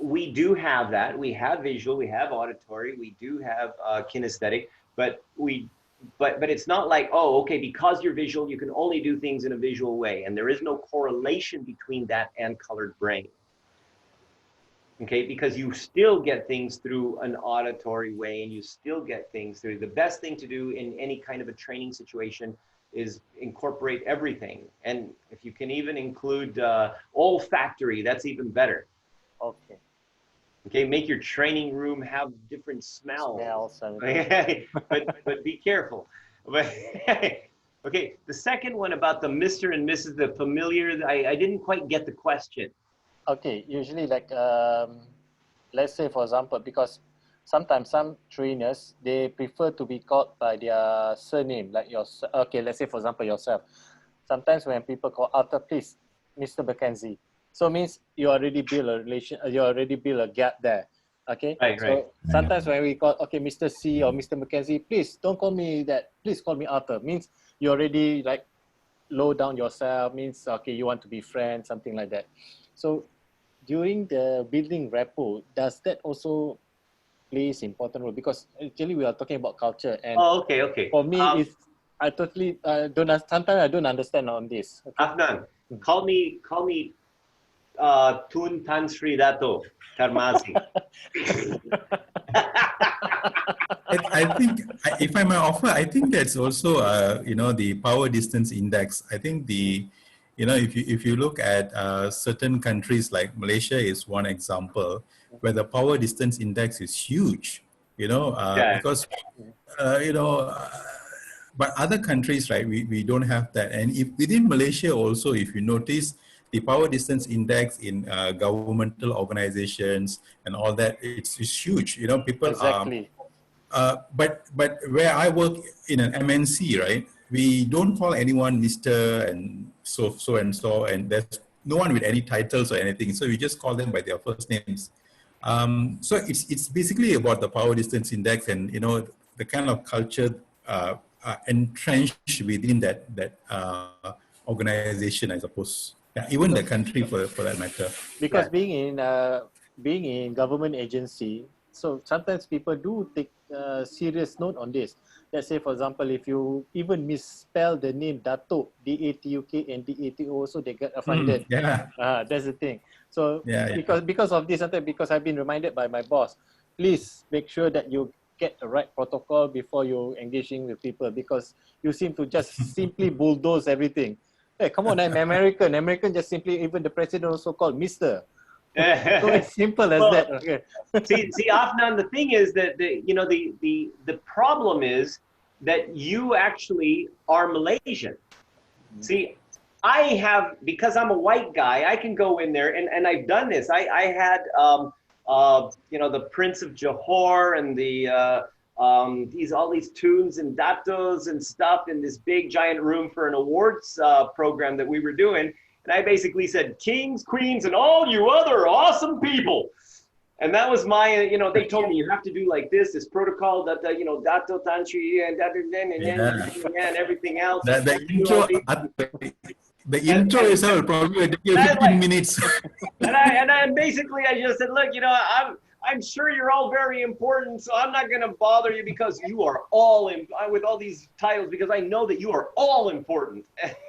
we do have that. We have visual, we have auditory, we do have kinesthetic, but it's not like, oh, okay, because you're visual, you can only do things in a visual way, and there is no correlation between that and colored brain. Okay, because you still get things through an auditory way, and you still get things through. The best thing to do in any kind of a training situation is incorporate everything, and if you can even include olfactory, that's even better. Okay. Okay, make your training room have different smells. but be careful. But okay, the second one about the Mr. and Mrs. the familiar, I didn't quite get the question. Okay, usually like, let's say for example, because sometimes some trainers, they prefer to be called by their surname, like okay, let's say for example yourself. Sometimes when people call Arthur, please, Mr. Mackenzie. So means you already build a relation, you already build a gap there. Okay. Right, so right. Sometimes when we call, okay, Mr. C or Mr. Mackenzie, please don't call me that. Please call me Arthur. Means you already like low down yourself. Means okay, you want to be friends, something like that. So during the building rapport, does that also plays important role? Because actually we are talking about culture, and okay. For me, it's I totally don't. Sometimes I don't understand on this. Okay? Afnan, call me Tun Tan Sri Dato Karmasi. I think, if I may offer, I think that's also, the power distance index. I think if you look at certain countries like Malaysia is one example where the power distance index is huge, because, but other countries, right, we don't have that. And if within Malaysia also, if you notice, the power distance index in governmental organizations and all that, it's huge. People Exactly. but where I work in an MNC, right, we don't call anyone Mr. and so and so, and there's no one with any titles or anything. So we just call them by their first names. So it's basically about the power distance index and the kind of culture entrenched within that organization, I suppose. Yeah, even the country for that matter. Because Yeah. being in government agency, So sometimes people do take serious note on this. Let's say, for example, if you even misspell the name Datuk, D-A-T-U-K and D-A-T-O, so they get offended. Yeah. That's the thing. So Yeah. because of this, sometimes because I've been reminded by my boss, please make sure that you get the right protocol before you're engaging with people, because you seem to just simply bulldoze everything. Hey, come on, I'm American. American just simply, even the president also called Mr. So it's simple as Well, that. Okay. see, Afnan, the thing is that the problem is that you actually are Malaysian. See, I have, because I'm a white guy, I can go in there and I've done this. I had the Prince of Johor and all these tunes and datos and stuff in this big giant room for an awards program that we were doing. And I basically said, kings, queens, and all you other awesome people. And that was my, they told me you have to do like this protocol that, Dato Tanchi and and everything else. The intro, the intro itself probably take you 15 minutes. And basically I just said, look, I'm sure you're all very important, so I'm not going to bother you because you are all in with all these titles, because I know that you are all important.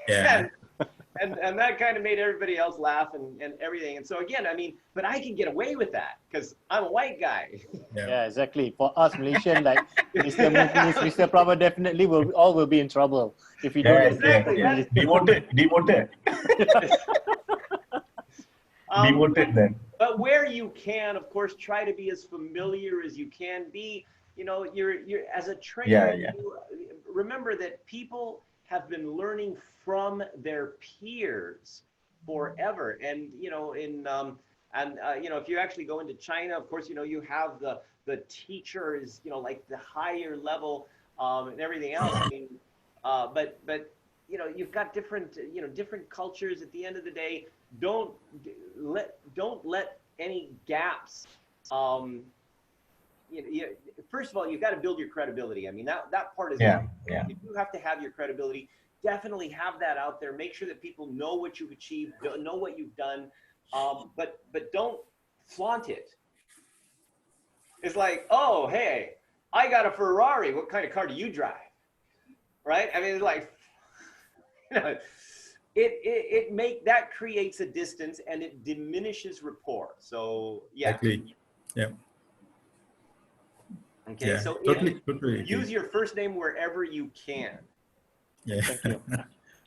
Yeah. And that kind of made everybody else laugh and everything. And so again, I mean, but I can get away with that because I'm a white guy. Yeah, exactly. For us Malaysian, like Mr. Muflis, Mr. Prabha, definitely will be in trouble if we don't. Exactly. Demoted. Demoted then. But where you can, of course, try to be as familiar as you can be. You're as a trainer. Yeah. You remember that people have been learning from their peers forever, and if you actually go into China, of course, you have the teacher is like the higher level and everything else. I mean, but you've got different cultures. At the end of the day, don't let any gaps. First of all, you've got to build your credibility. I mean, that part is yeah. You do have to have your credibility. Definitely have that out there. Make sure that people know what you've achieved, know what you've done, but don't flaunt it. It's like, oh, hey, I got a Ferrari. What kind of car do you drive? Right? I mean, it's like, that creates a distance and it diminishes rapport. So yeah. Exactly. Yeah. Okay. Yeah, So totally use your first name wherever you can. Yeah. Thank you.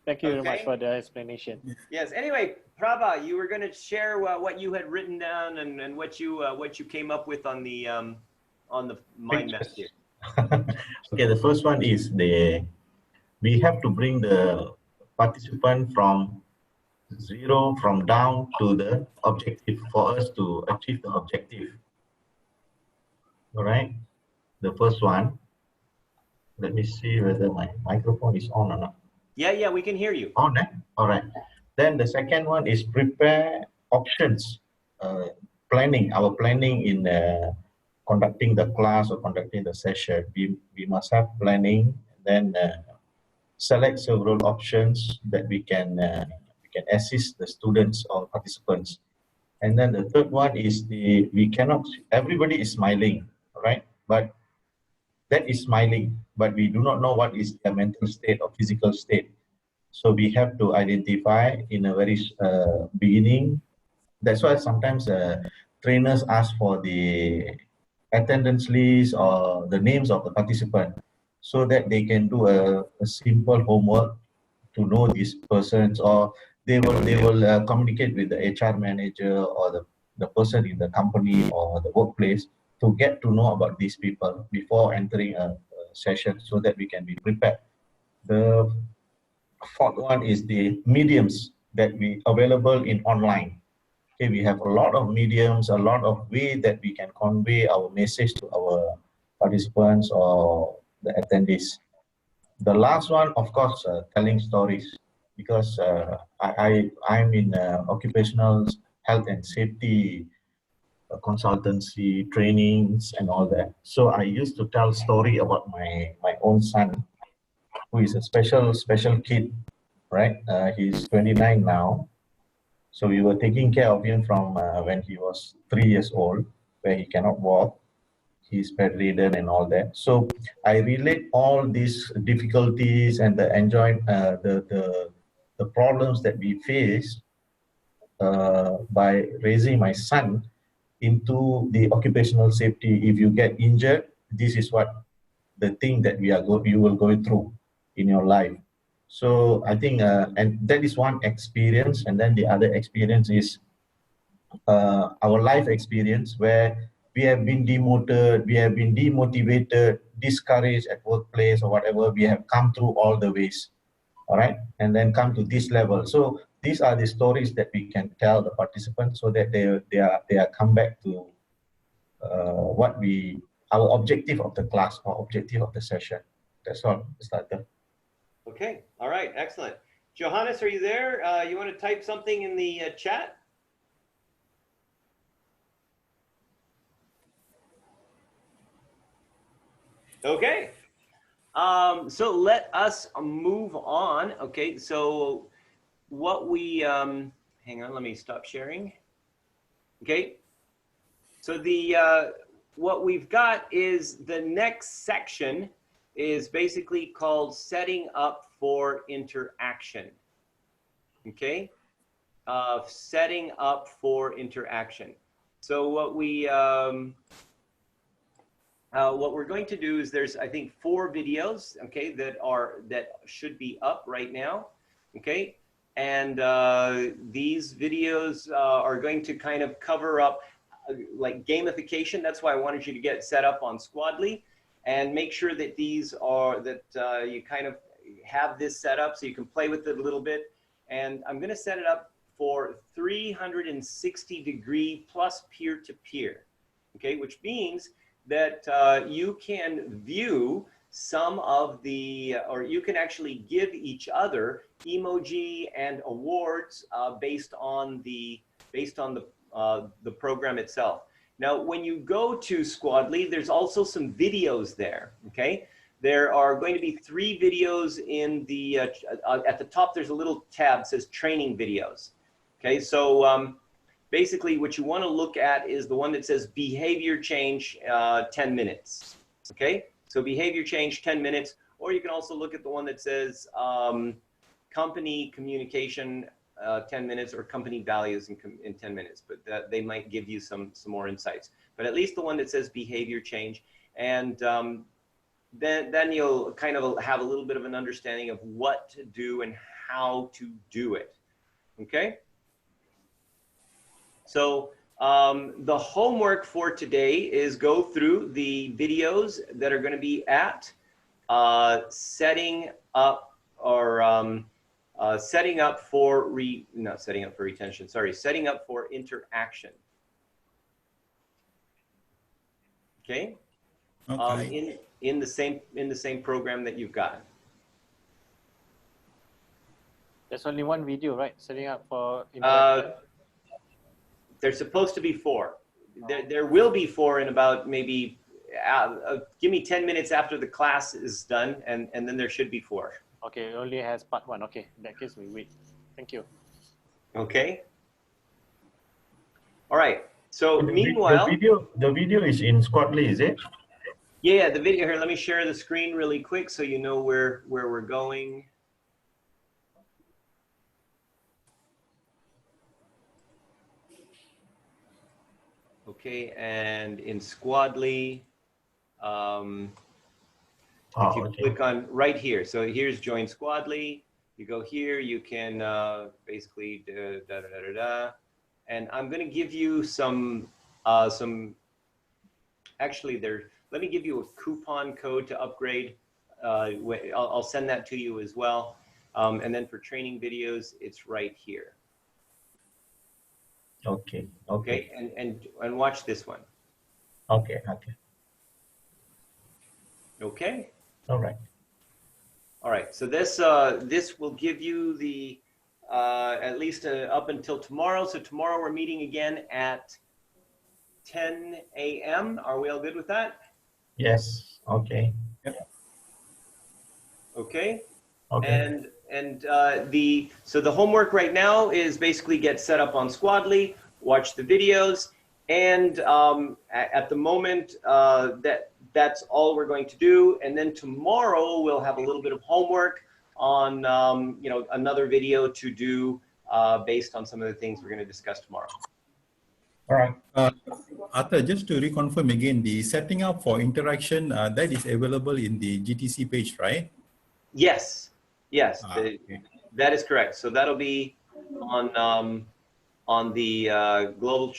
Thank you very much for the explanation. Yes. Anyway, Prabha, you were going to share what you had written down and what you came up with on the mind map here. Okay, the first one is we have to bring the participant from down to the objective for us to achieve the objective. All right. The first one. Let me see whether my microphone is on or not. Yeah, we can hear you. On, eh? All right. Then the second one is prepare options. Planning. Our planning in conducting the class or conducting the session. We must have planning. Then select several options that we can assist the students or participants. And then the third one is everybody is smiling, right? But that is smiling, but we do not know what is their mental state or physical state. So we have to identify in a very beginning. That's why sometimes trainers ask for the attendance list or the names of the participant so that they can do a simple homework to know these persons, or they will communicate with the HR manager or the person in the company or the workplace to get to know about these people before entering a session so that we can be prepared. The fourth one is the mediums that we available in online. Okay, we have a lot of mediums, a lot of ways that we can convey our message to our participants or the attendees. The last one, of course, telling stories, because I'm in occupational health and safety consultancy trainings and all that. So I used to tell story about my own son, who is a special kid, right? He's 29 now. So we were taking care of him from when he was 3 years old, where he cannot walk. he's bedridden and all that. So I relate all these difficulties and the problems that we face by raising my son into the occupational safety. If you get injured, this is what the thing that you will go through in your life. So I think, and that is one experience, and then the other experience is our life experience where we have been demoted, we have been demotivated, discouraged at workplace or whatever. We have come through all the ways, all right, and then come to this level. So these are the stories that we can tell the participants so that they are come back to our objective of the class or objective of the session. That's all, starter. Okay, all right, excellent. Johannes, are you there? You want to type something in the chat? Okay, so let us move on. Okay, so what we, hang on, let me stop sharing. Okay, so what we've got is the next section is basically called setting up for interaction. Okay, setting up for interaction. So what we're going to do is there's, I think, 4 videos, okay, that should be up right now, okay, and these videos are going to kind of cover up like gamification. That's why I wanted you to get set up on Squadly and make sure that these are you kind of have this set up so you can play with it a little bit. And I'm going to set it up for 360-degree plus peer-to-peer, okay, which means that you can view some of the, or you can actually give each other emoji and awards based on the program itself. Now, when you go to Squadly, there's also some videos there, okay? There are going to be 3 videos in the, at the top, there's a little tab that says training videos, okay? So basically what you want to look at is the one that says behavior change 10 minutes, okay? So behavior change 10 minutes, or you can also look at the one that says company communication 10 minutes or company values in 10 minutes, but they might give you some more insights. But at least the one that says behavior change, and then you'll kind of have a little bit of an understanding of what to do and how to do it, okay? So the homework for today is go through the videos that are going to be at setting up for retention, sorry, setting up for interaction. Okay. Okay. In the same program that you've got. There's only one video, right? Setting up for interaction. There's supposed to be 4. There will be 4 in about maybe, give me 10 minutes after the class is done, and then there should be 4. Okay, it only has part 1. Okay, in that case, we wait. Thank you. Okay. All right. So meanwhile, the video is in Squadly, is it? Yeah, the video here. Let me share the screen really quick so you know where we're going. Okay, and in Squadly, if you click on right here, so here's join Squadly, you go here, you can basically and I'm going to give you some actually let me give you a coupon code to upgrade. I'll send that to you as well. And then for training videos, it's right here. Okay. Okay, and watch this one. Okay. Okay. All right. All right. So this will give you the at least up until tomorrow. So tomorrow we're meeting again at 10 a.m. Are we all good with that? Yes. Okay. Yep. Okay. Okay. And so the homework right now is basically get set up on Squadly, watch the videos, And at the moment, that's all we're going to do. And then tomorrow we'll have a little bit of homework on you know, another video to do based on some of the things we're going to discuss tomorrow. All right. Arthur, just to reconfirm again, the setting up for interaction, that is available in the GTC page, right? Yes, yes, Okay. that is correct. So that'll be on the global,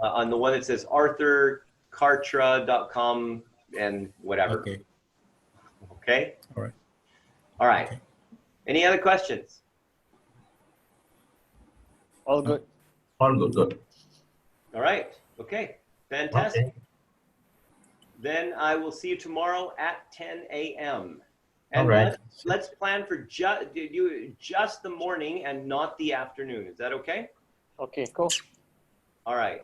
on the one that says arthurkartra.com and whatever. Okay. Okay. All right. All right. Okay. Any other questions? All good. All good. Good. All right. Okay. Fantastic. Okay. Then I will see you tomorrow at 10 a.m. And All right. let's plan for just the morning and not the afternoon. Is that okay? Okay, cool. All right.